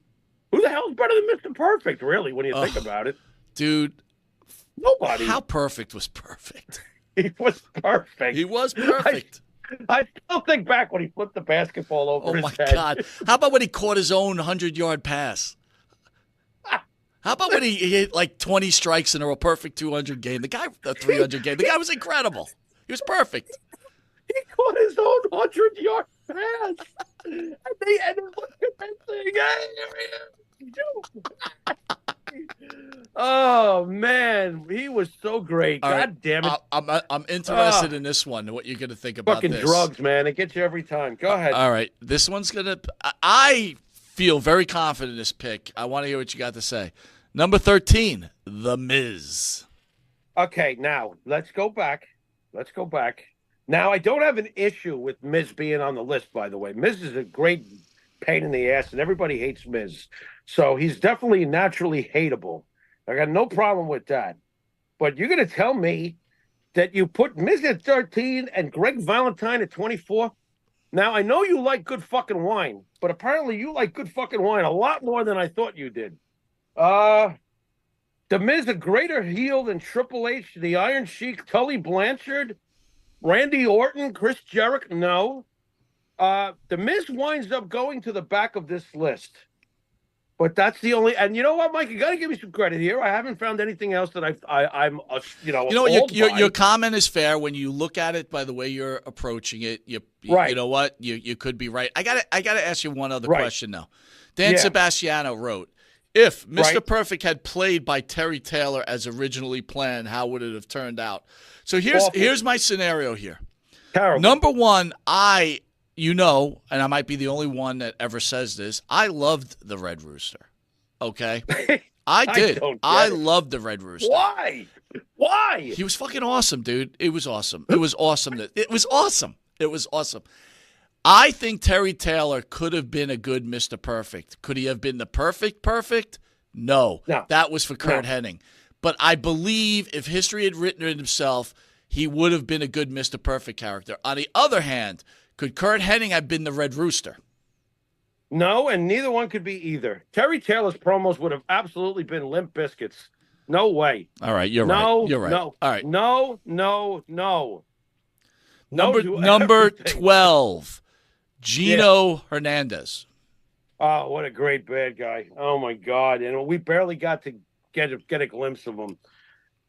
Who the hell's better than Mr. Perfect, really, when you think about it? Dude. Nobody. How perfect was perfect? He was perfect. He was perfect. I still think back when he flipped the basketball over his head. Oh, my God. How about when he caught his own 100-yard pass? How about when he hit like 20 strikes in a perfect 200 game? The guy, 300 game. The guy was incredible. He was perfect. He caught his own 100-yard pass. And they look at that thing. Oh, man. He was so great. All God right. damn it. I'm interested in this one, what you're going to think about Fucking this. drugs, man. It gets you every time. Go ahead. All right. This one's going to – I feel very confident in this pick. I want to hear what you got to say. Number 13, The Miz. Okay, now, let's go back. Now, I don't have an issue with Miz being on the list, by the way. Miz is a great pain in the ass, and everybody hates Miz. So he's definitely naturally hateable. I got no problem with that. But you're going to tell me that you put Miz at 13 and Greg Valentine at 24? Now, I know you like good fucking wine, but apparently you like good fucking wine a lot more than I thought you did. The Miz a greater heel than Triple H, the Iron Sheik, Tully Blanchard, Randy Orton, Chris Jericho? No. The Miz winds up going to the back of this list. But that's the only, and you know what, Mike? You got to give me some credit here. I haven't found anything else that I'm your comment is fair when you look at it by the way you're approaching it. You know what? You could be right. I gotta ask you one other question though. Dan Sebastiano wrote, if Mr. Perfect had played by Terry Taylor as originally planned, how would it have turned out? So here's my scenario here. Terrible. Number one, and I might be the only one that ever says this, I loved the Red Rooster. Okay? I did. I loved the Red Rooster. Why? He was fucking awesome, dude. It was awesome. It was awesome. It was awesome. I think Terry Taylor could have been a good Mr. Perfect. Could he have been the perfect? No. That was for Kurt Hennig. But I believe if history had written it himself, he would have been a good Mr. Perfect character. On the other hand, could Kurt Hennig have been the Red Rooster? No, and neither one could be either. Terry Taylor's promos would have absolutely been Limp Bizkits. No way. All right, you're right. You're right. No. All right. No. Number 12, Gino Hernandez. Oh, what a great bad guy. Oh, my God. And we barely got to get a glimpse of him.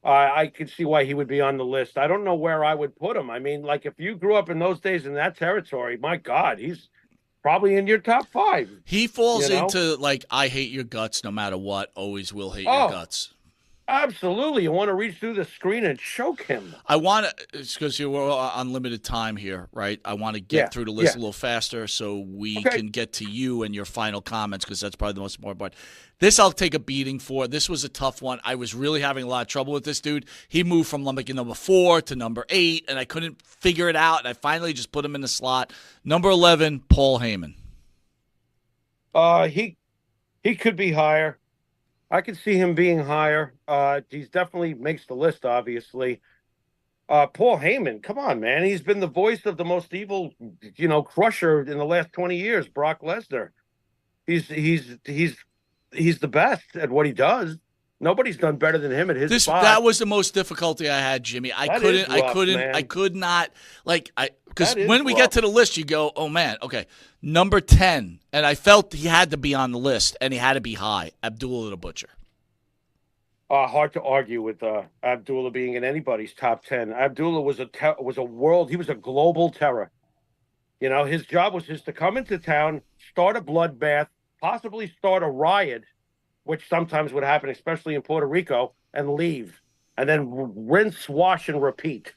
I could see why he would be on the list. I don't know where I would put him. I mean, like, if you grew up in those days in that territory, my God, he's probably in your top 5. He falls into, like, I hate your guts no matter what, always will hate your guts. Absolutely. You want to reach through the screen and choke him. I want to, because we're on limited time here, right? I want to get Yeah, through the list yeah. a little faster so we Okay. can get to you and your final comments, because that's probably the most important part. This I'll take a beating for. This was a tough one. I was really having a lot of trouble with this dude. He moved from like number 4 to number 8, and I couldn't figure it out, and I finally just put him in the slot. Number 11, Paul Heyman. He could be higher. I could see him being higher. He's definitely makes the list, obviously. Paul Heyman, come on, man. He's been the voice of the most evil, crusher in the last 20 years, Brock Lesnar. He's the best at what he does. Nobody's done better than him at his spot. That was the most difficulty I had, Jimmy. I could not, because when we get to the list, you go, oh man, okay, number 10, and I felt he had to be on the list, and he had to be high. Abdullah the Butcher. Hard to argue with Abdullah being in anybody's top 10. Abdullah was he was a global terror. His job was just to come into town, start a bloodbath, possibly start a riot, which sometimes would happen, especially in Puerto Rico, and leave, and then rinse, wash, and repeat.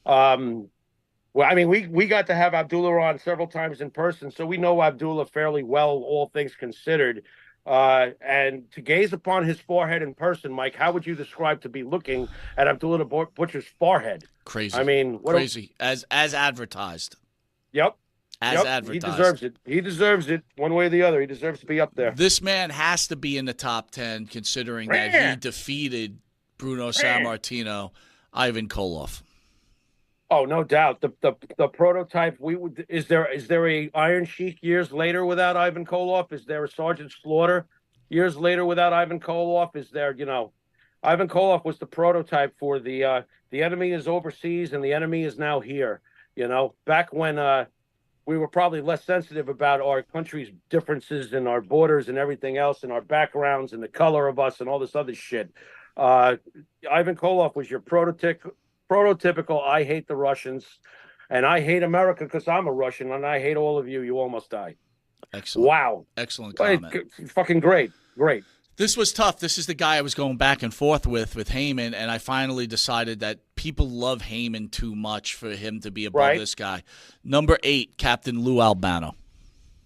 Well, I mean, we got to have Abdullah on several times in person, so we know Abdullah fairly well, all things considered. And to gaze upon his forehead in person, Mike, how would you describe to be looking at Abdullah the Butcher's forehead? Crazy. I mean, crazy. As advertised. Yep. Advertised. He deserves it. He deserves it one way or the other. He deserves to be up there. This man has to be in the top 10, considering that he defeated Bruno Sammartino, Ivan Koloff. Oh, no doubt. The prototype. Is there a Iron Sheik years later without Ivan Koloff? Is there a Sergeant Slaughter years later without Ivan Koloff? Is there Ivan Koloff was the prototype for the enemy is overseas and the enemy is now here. Back when we were probably less sensitive about our country's differences and our borders and everything else and our backgrounds and the color of us and all this other shit. Ivan Koloff was your prototypical I hate the Russians and I hate America because I'm a Russian and I hate all of you. You almost die. Excellent. Wow. Excellent comment. Fucking great. Great. This was tough. This is the guy I was going back and forth with Heyman, and I finally decided that people love Heyman too much for him to be above this guy. Number 8, Captain Lou Albano.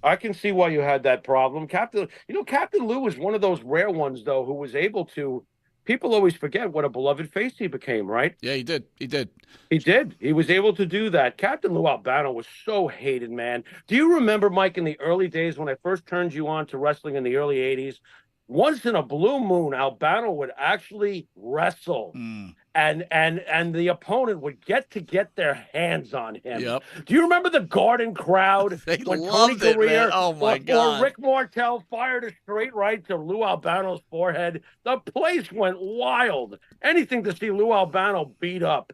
I can see why you had that problem. Captain Lou was one of those rare ones, though, who was able to. People always forget what a beloved face he became, right? Yeah, he did. He did. He did. He was able to do that. Captain Lou Albano was so hated, man. Do you remember, Mike, in the early days when I first turned you on to wrestling in the early 80s? Once in a blue moon, Albano would actually wrestle, and the opponent would get their hands on him. Yep. Do you remember the Garden crowd when Tony Gurria Oh my God. or Rick Martel fired a straight right to Lou Albano's forehead? The place went wild. Anything to see Lou Albano beat up.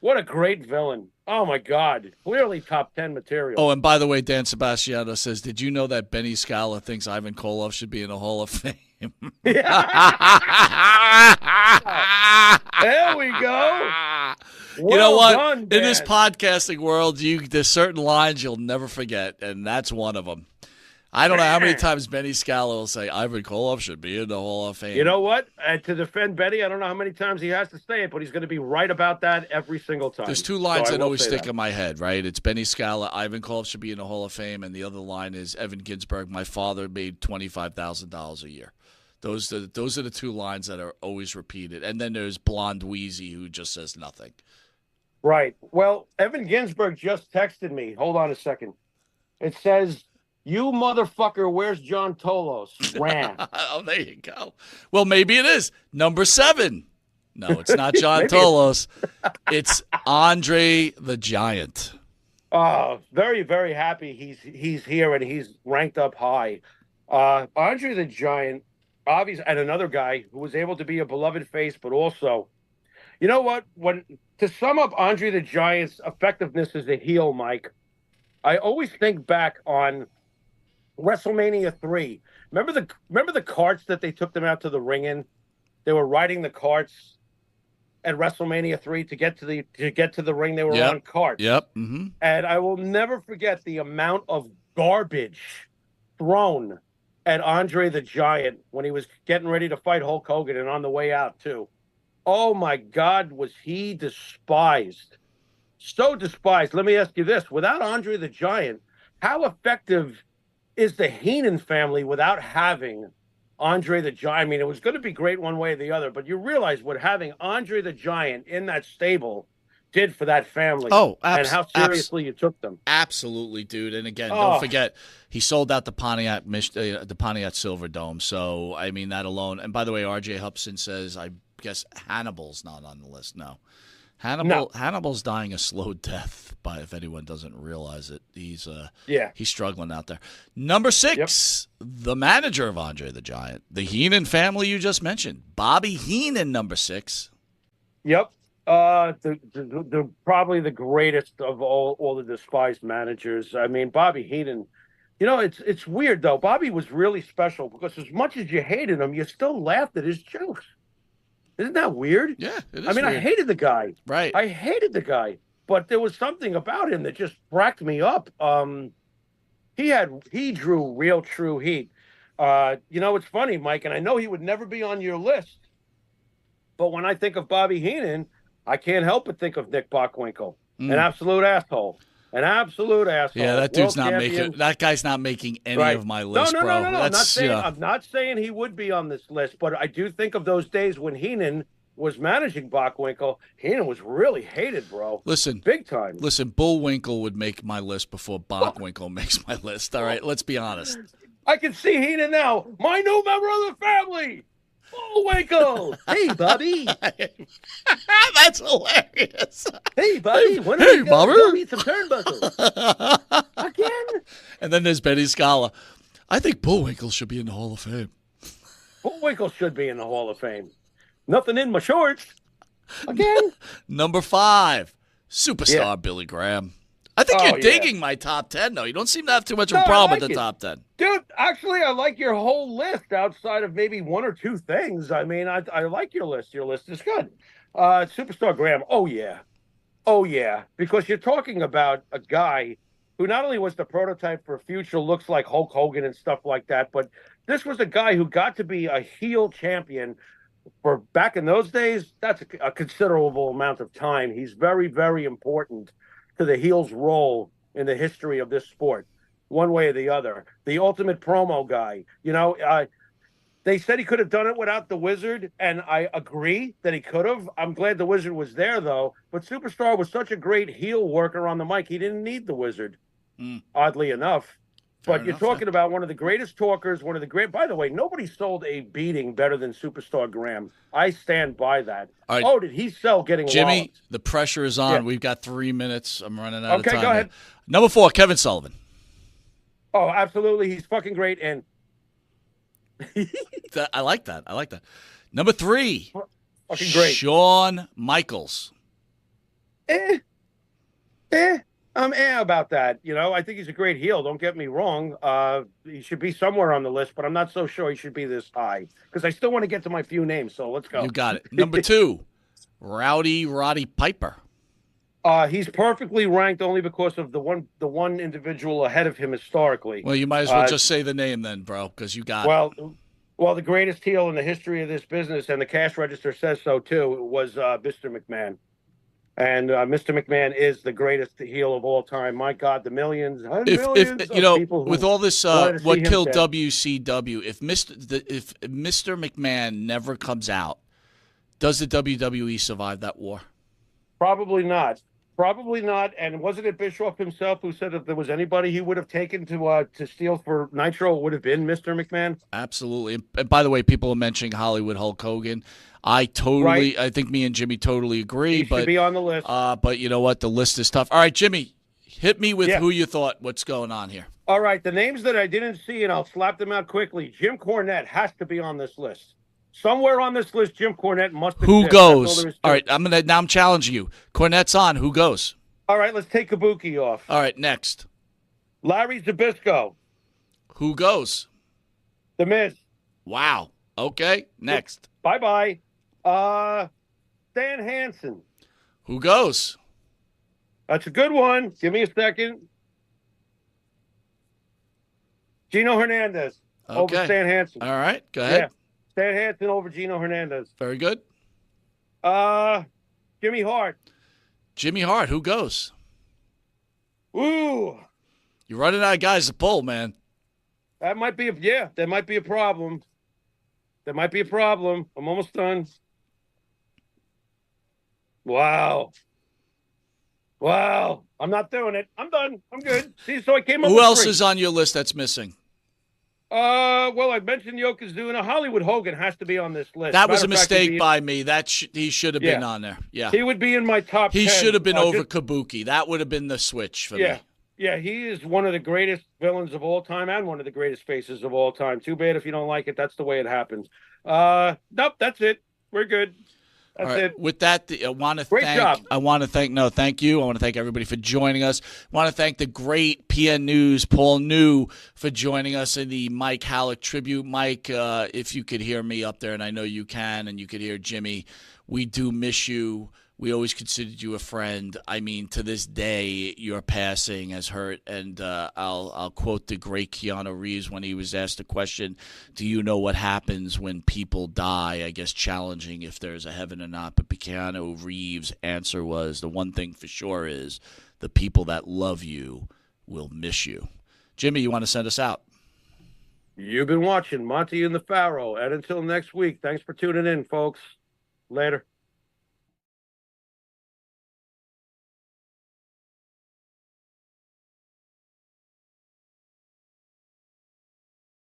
What a great villain. Oh, my God. Clearly top 10 material. Oh, and by the way, Dan Sebastiano says, did you know that Benny Scala thinks Ivan Koloff should be in the Hall of Fame? There we go. You know what? Done, in this podcasting world, there's certain lines you'll never forget, and that's one of them. I don't know how many times Benny Scala will say Ivan Koloff should be in the Hall of Fame. You know what? To defend Benny, I don't know how many times he has to say it, but he's going to be right about that every single time. There's two lines that always stick in my head, right? It's Benny Scala, Ivan Koloff should be in the Hall of Fame, and the other line is Evan Ginsberg, my father made $25,000 a year. Those are the two lines that are always repeated. And then there's Blonde Wheezy, who just says nothing. Right. Well, Evan Ginsberg just texted me. Hold on a second. It says, "You motherfucker, where's John Tolos?" Ran. Oh, there you go. Well, maybe it is. Number 7. No, it's not John Tolos. It's Andre the Giant. Very, very happy he's here and he's ranked up high. Andre the Giant, obviously, and another guy who was able to be a beloved face, but also, you know what? To sum up Andre the Giant's effectiveness as a heel, Mike, I always think back on WrestleMania 3. Remember the carts that they took them out to the ring in? They were riding the carts at WrestleMania 3 to get to the ring. They were on carts. Yep. Mm-hmm. And I will never forget the amount of garbage thrown at Andre the Giant when he was getting ready to fight Hulk Hogan and on the way out, too. Oh, my God, was he despised. So despised. Let me ask you this. Without Andre the Giant, how effective is the Heenan family without having Andre the Giant? I mean, it was going to be great one way or the other, but you realize what having Andre the Giant in that stable did for that family and how seriously you took them. Absolutely, dude. And again, don't forget, he sold out the Pontiac Silverdome. So, I mean, that alone. And by the way, R.J. Hubson says, I guess Hannibal's not on the list. No. Hannibal's dying a slow death, if anyone doesn't realize it. He's struggling out there. Number 6, the manager of Andre the Giant, the Heenan family you just mentioned, Bobby Heenan, number 6. Yep. The probably the greatest of all the despised managers. I mean, Bobby Heenan. You know, it's weird though. Bobby was really special because as much as you hated him, you still laughed at his jokes. Isn't that weird? Yeah, it is. I mean, weird. I hated the guy. Right. I hated the guy, but there was something about him that just cracked me up. He drew real true heat. You know, it's funny, Mike, and I know he would never be on your list, but when I think of Bobby Heenan, I can't help but think of Nick Bockwinkel, an absolute asshole. An absolute asshole. Yeah, that dude's not making. That guy's not making any of my list, bro. No. I'm not saying he would be on this list, but I do think of those days when Heenan was managing Bockwinkel. Heenan was really hated, bro. Listen, big time. Listen, Bullwinkle would make my list before Bockwinkel makes my list. All right, let's be honest. I can see Heenan now. My new member of the family. Bullwinkle. Hey, Bobby. That's hilarious. Hey, Bobby. When are we going to go eat some turnbuckles? Again? And then there's Benny Scala. I think Bullwinkle should be in the Hall of Fame. Bullwinkle should be in the Hall of Fame. Nothing in my shorts. Again? Number 5, superstar Billy Graham. I think you're digging my top 10, though. You don't seem to have too much of a problem with the top 10. Dude, actually, I like your whole list outside of maybe one or two things. I mean, I like your list. Your list is good. Superstar Graham. Oh, yeah. Because you're talking about a guy who not only was the prototype for future looks like Hulk Hogan and stuff like that, but this was a guy who got to be a heel champion for back in those days. That's a considerable amount of time. He's very, very important to the heel's role in the history of this sport, one way or the other. The ultimate promo guy. You know, they said he could have done it without the Wizard, and I agree that he could have. I'm glad the Wizard was there, though. But Superstar was such a great heel worker on the mic, he didn't need the Wizard, oddly enough. But you're talking about one of the greatest talkers, one of the great. By the way, nobody sold a beating better than Superstar Graham. I stand by that. Right. Oh, did he sell getting Jimmy, walloped? The pressure is on. Yeah. We've got 3 minutes. I'm running out of time. Okay, go ahead. Number 4, Kevin Sullivan. Oh, absolutely. He's fucking great. And I like that. Number 3, fucking great. Shawn Michaels. I'm about that. You know, I think he's a great heel. Don't get me wrong. He should be somewhere on the list, but I'm not so sure he should be this high because I still want to get to my few names. So let's go. You got it. Number 2, Roddy Piper. He's perfectly ranked only because of the one individual ahead of him historically. Well, you might as well just say the name then, bro, because you got it. Well, the greatest heel in the history of this business, and the cash register says so too, was Mr. McMahon. And Mr. McMahon is the greatest heel of all time. My God, the millions and millions of people who with all this, what killed dead. WCW, if Mr. McMahon never comes out, does the WWE survive that war? Probably not. And wasn't it Bischoff himself who said if there was anybody he would have taken to steal for Nitro, it would have been Mr. McMahon? Absolutely. And by the way, people are mentioning Hollywood Hulk Hogan. I think me and Jimmy totally agree. He should be on the list. But you know what? The list is tough. All right, Jimmy, hit me with who you thought. What's going on here? All right, the names that I didn't see, and I'll slap them out quickly. Jim Cornette has to be on this list. Somewhere on this list, Jim Cornette must exist. Who goes? All right, I'm challenging you. Cornette's on. Who goes? All right, let's take Kabuki off. All right, next. Larry Zbyszko. Who goes? The Miz. Wow. Okay, next. Bye-bye. Stan Hansen. Who goes? That's a good one. Give me a second. Gino Hernandez. over Okay. Stan Hansen. All right. Go ahead. Yeah, Stan Hansen over Gino Hernandez. Very good. Jimmy Hart. Jimmy Hart. Who goes? Ooh, You're running out of guys to pull, man. that might be that might be a problem. That might be a problem. I'm almost done. Wow. I'm not doing it. I'm done. I'm good. See, so I came up Who with else three. is on your list that's missing? Well, I mentioned Yokozuna. Hollywood Hogan has to be on this list. That was a Matter of fact, mistake by me. He should have been on there. Yeah. he would be in my top 10. He should have been over Kabuki. That would have been the switch for me. Yeah, he is one of the greatest villains of all time and one of the greatest faces of all time. Too bad if you don't like it. That's the way it happens. Nope, that's it. We're good. That's it. With that, I want to Great job. Thank you. I want to thank everybody for joining us. I want to thank the great PN News, Paul New, for joining us in the Mike Halleck tribute. Mike, if you could hear me up there, and I know you can, and you could hear Jimmy, we do miss you. We always considered you a friend. I mean, to this day, your passing has hurt. And I'll quote the great Keanu Reeves when he was asked the question, do you know what happens when people die? I guess challenging if there's a heaven or not. But Keanu Reeves' answer was, the one thing for sure is the people that love you will miss you. Jimmy, you want to send us out? You've been watching Monte and the Pharaoh. And until next week, thanks for tuning in, folks. Later.